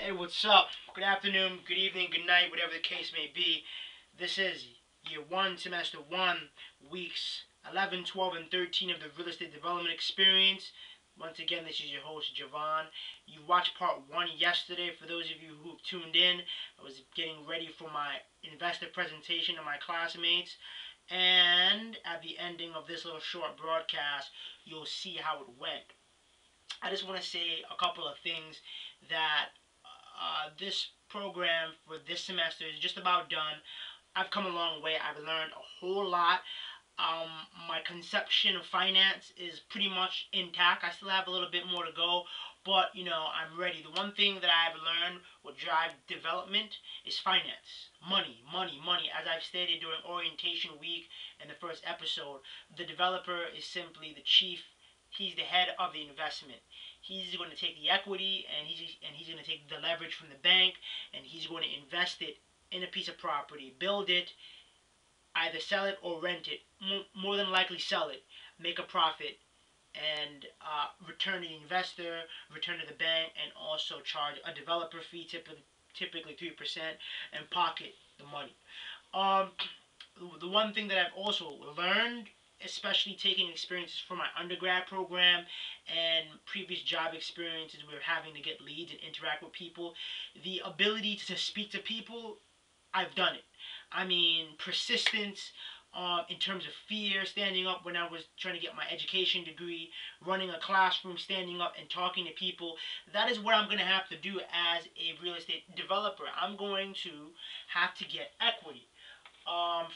Hey, what's up? Good afternoon, good evening, good night, whatever the case may be. This is year 1, semester 1, weeks 11, 12, and 13 of the real estate development experience. Once again, this is your host, Javon. You watched part 1 yesterday. For those of you who have tuned in, I was getting ready for my investor presentation to my classmates. And at the ending of this little short broadcast, you'll see how it went. I just want to say a couple of things that this program for this semester is just about done. I've come a long way. I've learned a whole lot. My conception of finance is pretty much intact. I still have a little bit more to go, but I'm ready. The one thing that I've learned will drive development is finance. Money, money, money. As I've stated during orientation week in the first episode, the developer is simply the chief. He's the head of the investment. He's going to take the equity and he's going to take the leverage from the bank and he's going to invest it in a piece of property, build it, either sell it or rent it. More than likely sell it, make a profit, and return to the investor, return to the bank, and also charge a developer fee, typically 3%, and pocket the money. The one thing that I've also learned, especially taking experiences from my undergrad program and previous job experiences where having to get leads and interact with people, the ability to speak to people, I've done it. I mean, persistence in terms of fear, standing up when I was trying to get my education degree, running a classroom, standing up and talking to people. That is what I'm going to have to do as a real estate developer. I'm going to have to get equity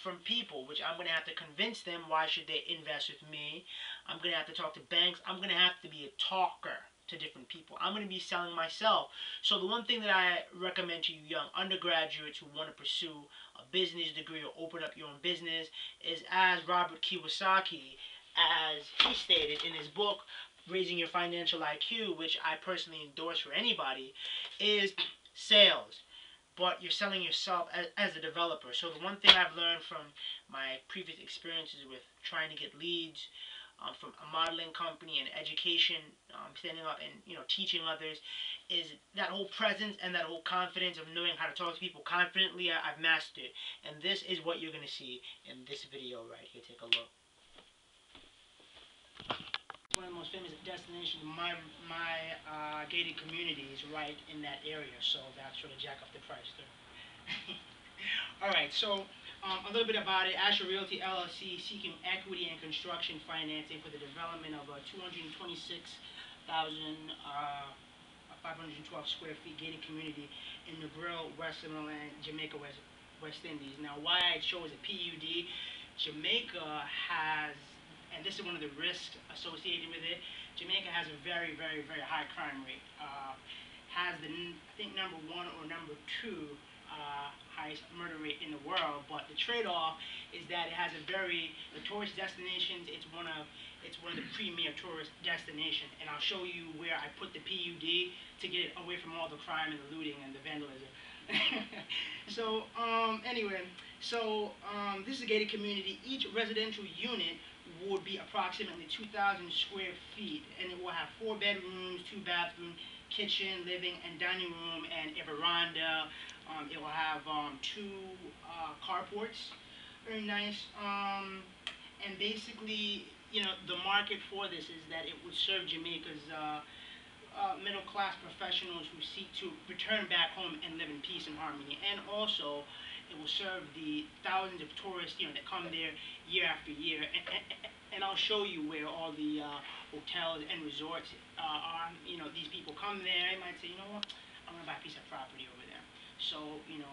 from people, which I'm going to have to convince them why should they invest with me. I'm going to have to talk to banks. I'm going to have to be a talker to different people. I'm going to be selling myself. So the one thing that I recommend to you young undergraduates who want to pursue a business degree or open up your own business is, as Robert Kiyosaki, as he stated in his book, Raising Your Financial IQ, which I personally endorse for anybody, is sales. But you're selling yourself as a developer. So the one thing I've learned from my previous experiences with trying to get leads from a modeling company and education, standing up and teaching others, is that whole presence and that whole confidence of knowing how to talk to people confidently. I've mastered it, and this is what you're gonna see in this video right here. Take a look. One of the most famous destinations. My gated community is right in that area, so that's sort of jack up the price there. All right, so a little bit about it. Asher Realty LLC seeking equity and construction financing for the development of a 226,512 square feet gated community in Negril, Westmoreland, Jamaica, West Indies. Now, why I chose a PUD, Jamaica has, and this is one of the risks associated with it, Jamaica has a very, very, very high crime rate. Has the, I think, number 1 or number 2 highest murder rate in the world, but the trade-off is that it has a very, the tourist destinations, it's one of the premier tourist destinations, and I'll show you where I put the PUD to get it away from all the crime and the looting and the vandalism. So anyway, so this is a gated community. Each residential unit would be approximately 2,000 square feet, and it will have 4 bedrooms, 2 bathrooms, kitchen, living, and dining room, and a veranda. It will have 2 carports, very nice. And basically, the market for this is that it would serve Jamaica's middle-class professionals who seek to return back home and live in peace and harmony. And also, it will serve the thousands of tourists, that come there year after year. And I'll show you where all the hotels and resorts are. These people come there. They might say, you know what, I'm going to buy a piece of property over there. So, and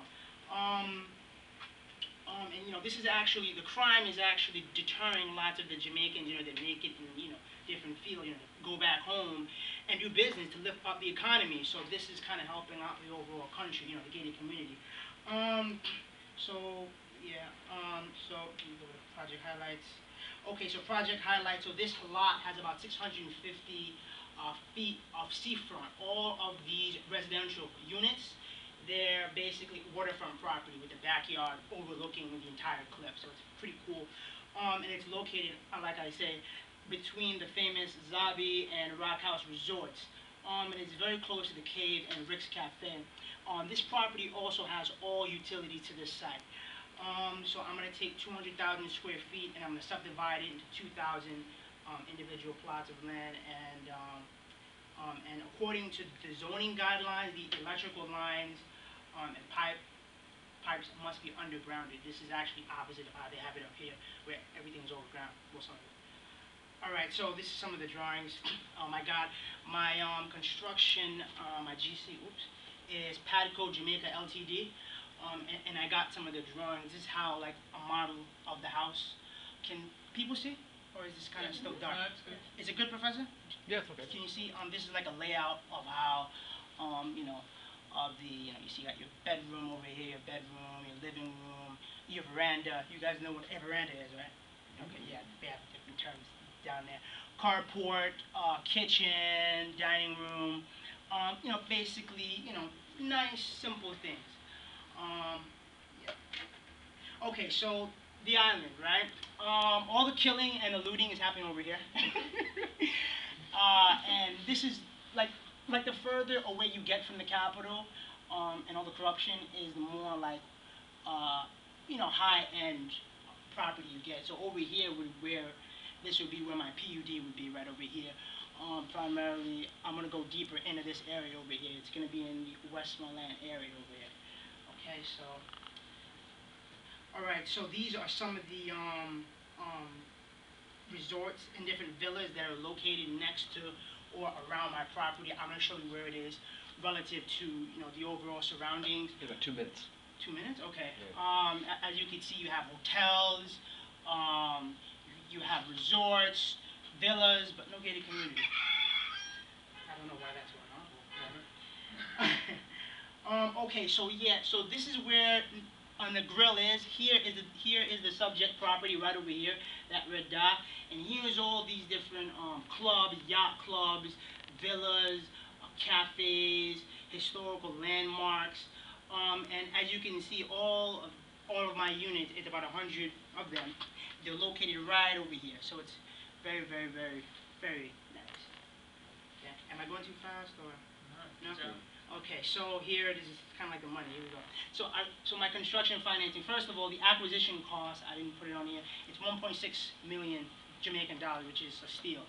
this is actually, the crime is actually deterring lots of the Jamaicans, that make it in, different field, go back home and do business to lift up the economy. So this is kind of helping out the overall country, the gated community. So, yeah, so, project highlights. Okay, so project highlights. So this lot has about 650 feet of seafront. All of these residential units, they're basically waterfront property with the backyard overlooking the entire cliff. So it's pretty cool. And it's located, like I say, between the famous Zabi and Rock House resorts. and it's very close to the Cave and Rick's Cafe. This property also has all utilities to this site. So I'm going to take 200,000 square feet and I'm going to subdivide it into 2,000 individual plots of land. And according to the zoning guidelines, the electrical lines and pipes must be undergrounded. This is actually opposite of how they have it up here, where everything's overground. Alright, so this is some of the drawings. I got my construction, my GC, is Padco Jamaica Ltd. And I got some of the drawings. This is how, like, a model of the house. Can people see? Or is this kind of still dark? No, it's good. Is it good, Professor? Yes, okay. Can you see? This is like a layout of how, of the, you see, you got your bedroom over here, your bedroom, your living room, your veranda. You guys know what a veranda is, right? Okay, yeah, they have different terms down there. Carport, kitchen, dining room, basically, nice, simple things. Yeah. Okay, so the island, right? All the killing and the looting is happening over here. And this is like the further away you get from the capital, and all the corruption is the more like, high-end property you get. So over here this would be where my PUD would be, right over here. Primarily, I'm going to go deeper into this area over here. It's going to be in the Westmoreland area over here. Okay, so, alright, so these are some of the resorts and different villas that are located next to or around my property. I'm going to show you where it is relative to, the overall surroundings. You got 2 minutes. 2 minutes? Okay. Yeah. As you can see, you have hotels, you have resorts, villas, but no gated community. I don't know why that's going on. Okay, so yeah, so this is where the grill is. Here is the subject property right over here, that red dot. And here's all these different clubs, yacht clubs, villas, cafes, historical landmarks. And as you can see, all of my units, it's about 100 of them. They're located right over here, so it's very, very, very, very nice. Yeah. Am I going too fast or no? Okay, so here it is, kind of like the money. Here we go. So my construction financing. First of all, the acquisition cost, I didn't put it on here. It's 1.6 million Jamaican dollars, which is a steal.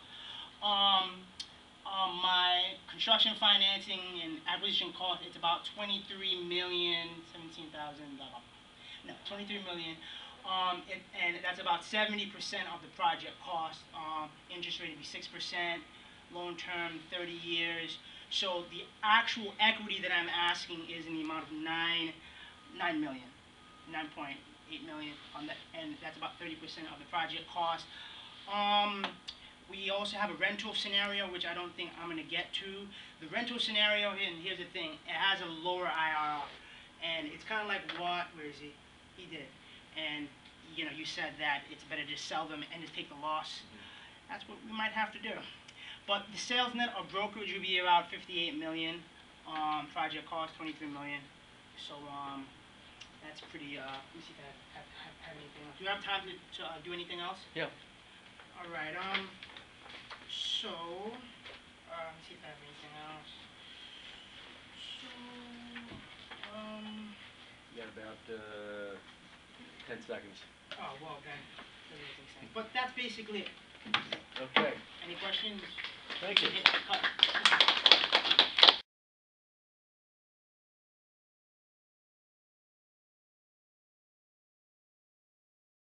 My construction financing and acquisition cost, it's about 23 million, 17,000. No, 23 million. And that's about 70% of the project cost. Interest rate would be 6%, loan term 30 years. So the actual equity that I'm asking is in the amount of 9 million, 9.8 million on that, and that's about 30% of the project cost. We also have a rental scenario, which I don't think I'm going to get to. The rental scenario, and here's the thing, it has a lower IRR, and it's kind of like where is he? He did. And, you said that it's better to sell them and just take the loss. That's what we might have to do. But the sales net of brokerage would be about 58 million. Project cost 23 million. So that's pretty. Let me see if I have anything else. Do you have time to do anything else? Yeah. All right. So let me see if I have anything else. So You got about 10 seconds. Oh well then. Doesn't make any sense. But that's basically it. Okay. Any questions? Thank you. Hit cut.